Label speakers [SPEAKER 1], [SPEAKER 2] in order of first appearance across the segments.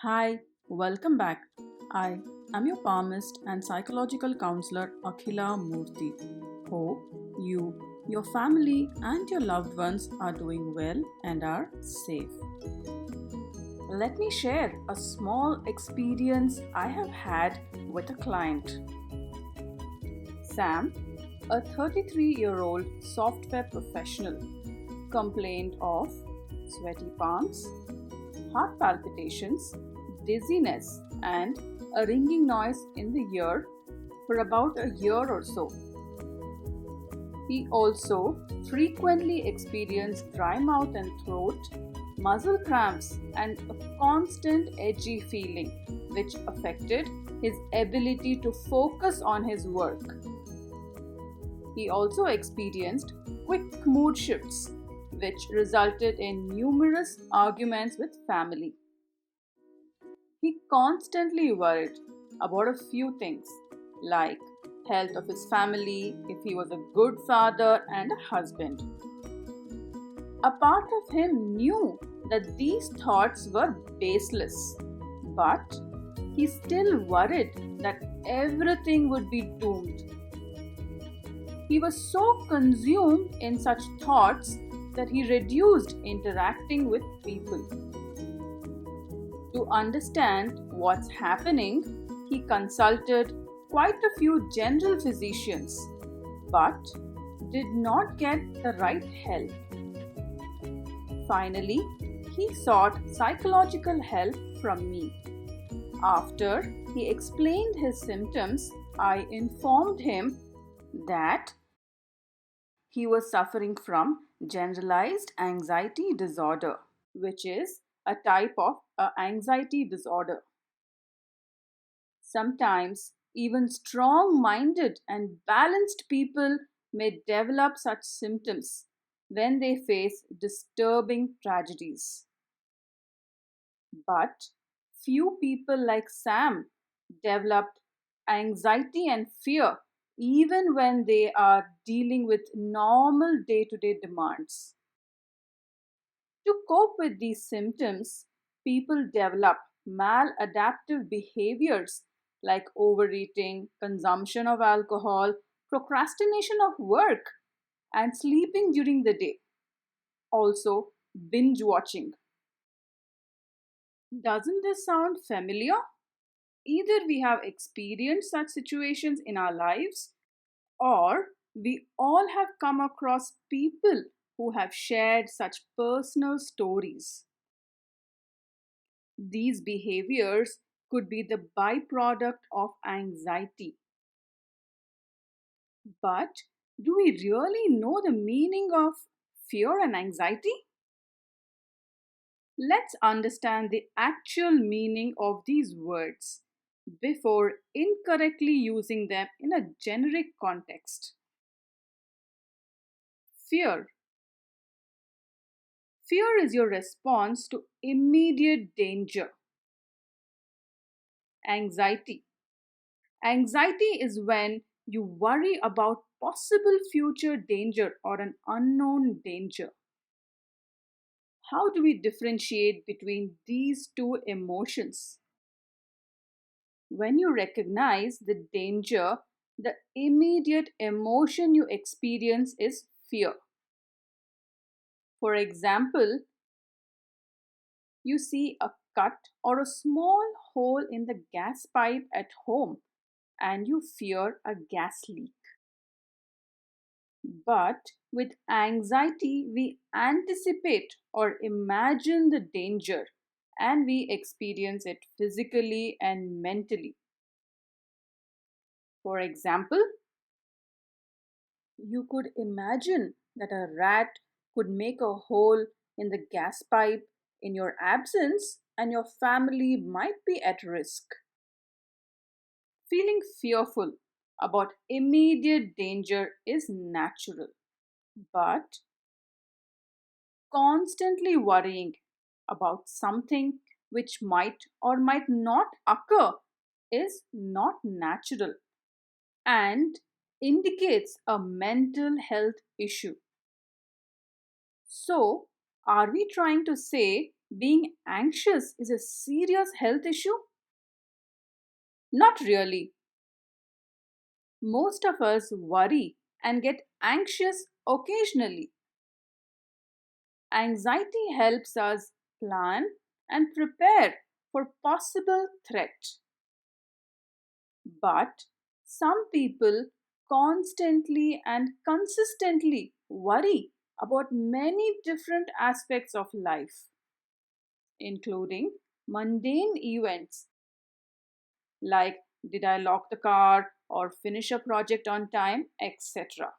[SPEAKER 1] Hi, welcome back. I am your palmist and psychological counselor Akhila Murthy. Hope you, your family, and your loved ones are doing well and are safe. Let me share a small experience I have had with a client. Sam, a 33-year-old software professional, complained of sweaty palms, heart palpitations, dizziness, and a ringing noise in the ear for about a year or so. He also frequently experienced dry mouth and throat, muscle cramps, and a constant edgy feeling, which affected his ability to focus on his work. He also experienced quick mood shifts, which resulted in numerous arguments with family. He constantly worried about a few things like health of his family, if he was a good father and a husband. A part of him knew that these thoughts were baseless, but he still worried that everything would be doomed. He was so consumed in such thoughts that he reduced interacting with people. To understand what's happening, he consulted quite a few general physicians but did not get the right help. Finally, he sought psychological help from me. After he explained his symptoms, I informed him that he was suffering from generalized anxiety disorder, which is a type of anxiety disorder. Sometimes, even strong minded and balanced people may develop such symptoms when they face disturbing tragedies. But few people like Sam developed anxiety and fear even when they are dealing with normal day to day demands. To cope with these symptoms, people develop maladaptive behaviors like overeating, consumption of alcohol, procrastination of work, and sleeping during the day. Also, binge watching. Doesn't this sound familiar? Either we have experienced such situations in our lives, or we all have come across people who have shared such personal stories. These behaviors could be the byproduct of anxiety. But do we really know the meaning of fear and anxiety? Let's understand the actual meaning of these words before incorrectly using them in a generic context. Fear. Fear is your response to immediate danger. Anxiety. Anxiety is when you worry about possible future danger or an unknown danger. How do we differentiate between these two emotions? When you recognize the danger, the immediate emotion you experience is fear. For example, you see a cut or a small hole in the gas pipe at home and you fear a gas leak. But with anxiety, we anticipate or imagine the danger and we experience it physically and mentally. For example, you could imagine that a rat could make a hole in the gas pipe in your absence and your family might be at risk. Feeling fearful about immediate danger is natural, but constantly worrying about something which might or might not occur is not natural and indicates a mental health issue. So, are we trying to say being anxious is a serious health issue? Not really. Most of us worry and get anxious occasionally. Anxiety helps us plan and prepare for possible threat. But some people constantly and consistently worry about many different aspects of life, including mundane events like did I lock the car or finish a project on time, etc.,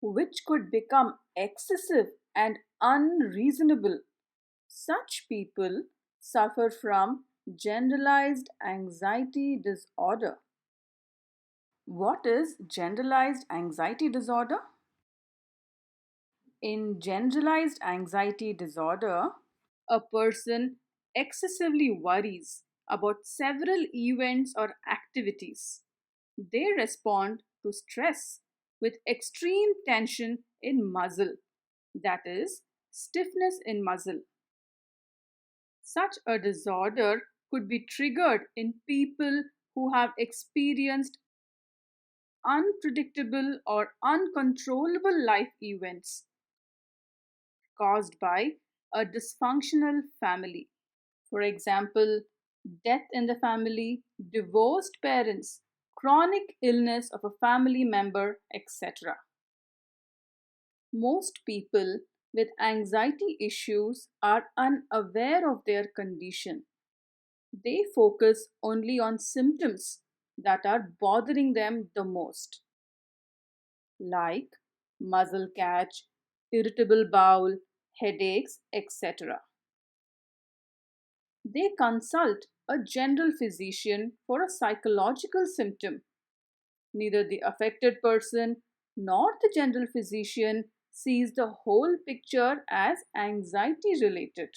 [SPEAKER 1] which could become excessive and unreasonable. Such people suffer from generalized anxiety disorder. What is generalized anxiety disorder? In generalized anxiety disorder, a person excessively worries about several events or activities. They respond to stress with extreme tension in muscle, that is, stiffness in muscle. Such a disorder could be triggered in people who have experienced unpredictable or uncontrollable life events caused by a dysfunctional family. For example, death in the family, divorced parents, chronic illness of a family member, etc. Most people with anxiety issues are unaware of their condition. They focus only on symptoms that are bothering them the most, like muscle catch, irritable bowel, headaches, etc. They consult a general physician for a psychological symptom. Neither the affected person nor the general physician sees the whole picture as anxiety related.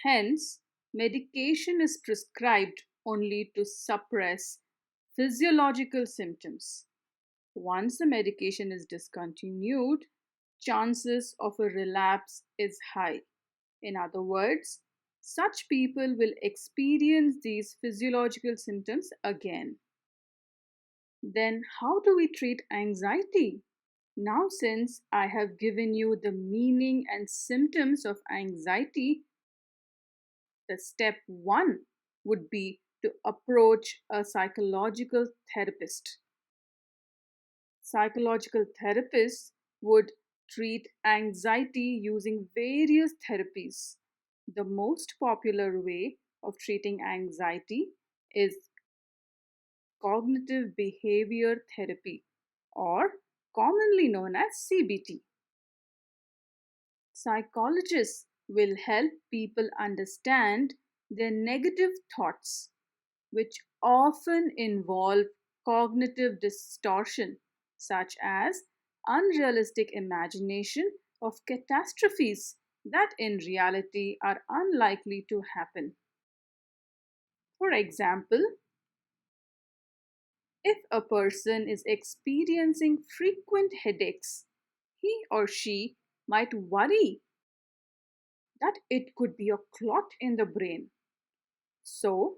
[SPEAKER 1] Hence, medication is prescribed only to suppress physiological symptoms. Once the medication is discontinued, chances of a relapse is high. In other words, such people will experience these physiological symptoms again. Then, how do we treat anxiety? Now, since I have given you the meaning and symptoms of anxiety, the step one would be to approach a psychological therapist. Psychological therapists would treat anxiety using various therapies. The most popular way of treating anxiety is cognitive behavior therapy, or commonly known as CBT. Psychologists will help people understand their negative thoughts, which often involve cognitive distortion, such as unrealistic imagination of catastrophes that in reality are unlikely to happen. For example, if a person is experiencing frequent headaches, he or she might worry that it could be a clot in the brain. So,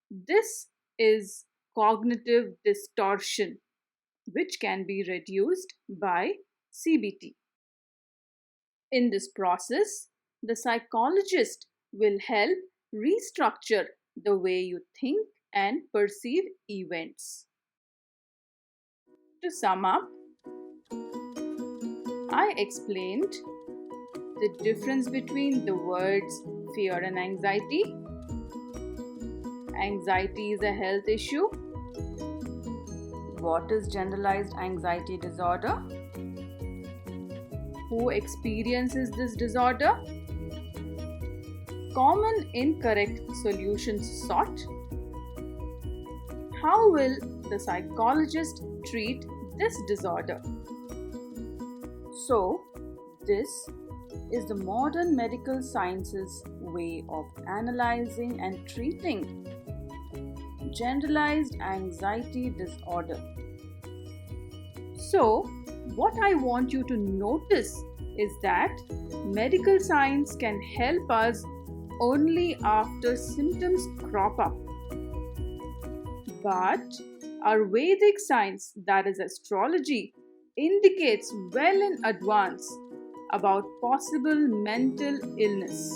[SPEAKER 1] this is cognitive distortion, which can be reduced by CBT. In this process, the psychologist will help restructure the way you think and perceive events. To sum up, I explained the difference between the words fear and anxiety. Anxiety is a health issue. What is generalized anxiety disorder? Who experiences this disorder? Common incorrect solutions sought. How will the psychologist treat this disorder? So, this is the modern medical sciences way of analyzing and treating generalized anxiety disorder. So, what I want you to notice is that medical science can help us only after symptoms crop up. But our Vedic science, that is astrology, indicates well in advance about possible mental illness.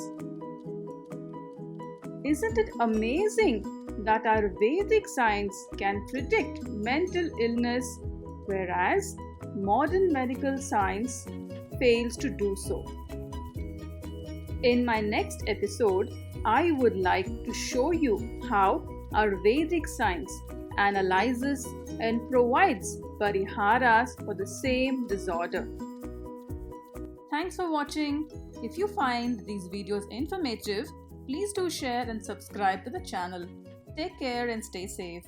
[SPEAKER 1] Isn't it amazing that our Vedic science can predict mental illness, whereas modern medical science fails to do so? In my next episode, I would like to show you how our Vedic science analyzes and provides pariharas for the same disorder. Thanks for watching. If you find these videos informative, please do share and subscribe to the channel. Take care and stay safe.